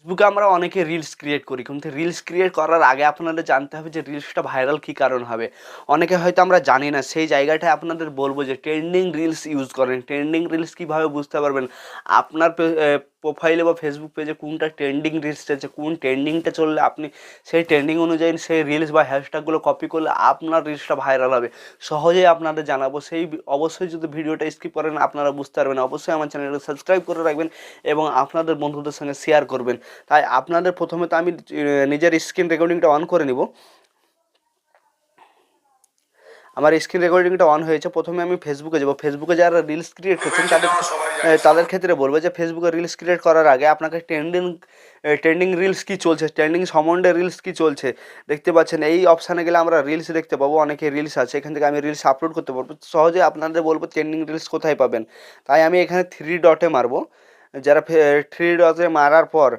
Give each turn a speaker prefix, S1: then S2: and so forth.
S1: ফেসবুকে আমরা অনেকে রিলস ক্রিয়েট করি, কিন্তু রিলস ক্রিয়েট করার আগে আপনাদের জানতে হবে যে রিলসটা ভাইরাল কী কারণ হবে। অনেকে হয়তো আমরা জানি না, সেই জায়গাটায় আপনাদের বলবো যে ট্রেন্ডিং রিলস ইউজ করেন। ট্রেন্ডিং রিলস কীভাবে বুঝতে পারবেন, আপনার প্রোফাইলে বা ফেসবুক পেজে কোনটা ট্রেন্ডিং রিলস চলছে, কোন ট্রেন্ডিংটা চললে আপনি সেই ট্রেন্ডিং অনুযায়ী সেই রিলস বা হ্যাশট্যাগুলো কপি করলে আপনার রিলসটা ভাইরাল হবে। সহজেই আপনাদের জানাবো, অবশ্যই যদি ভিডিওটা স্কিপ করেন আপনারা বুঝতে পারবেন। অবশ্যই আমার চ্যানেলটা সাবস্ক্রাইব করে রাখবেন এবং আপনাদের বন্ধুদের সঙ্গে শেয়ার করবেন। তাই আপনাদের প্রথমে তো আমি নিজের স্ক্রিন রেকর্ডিংটা অন করে নিব। আমার স্ক্রিন রেকর্ডিংটা অন হয়েছে। প্রথমে আমি ফেসবুকে যাব। ফেসবুকে যারা রিলস ক্রিয়েট করছেন তাদের ক্ষেত্রে বলবো যে ফেসবুকে রিলস ক্রিয়েট করার আগে আপনাকে ট্রেন্ডিং রিলস কী চলছে, ট্রেন্ডিং সম্বন্ধে রিলস কী চলছে দেখতে পাচ্ছেন। এই অপশানে গেলে আমরা রিলস দেখতে পাবো, অনেকে রিলস আছে, এখান থেকে আমি রিলস আপলোড করতে পারবো। সহজে আপনাদের বলবো ট্রেন্ডিং রিলস কোথায় পাবেন। তাই আমি এখানে থ্রি ডটে মারবো। যারা থ্রি ডটে মারার পর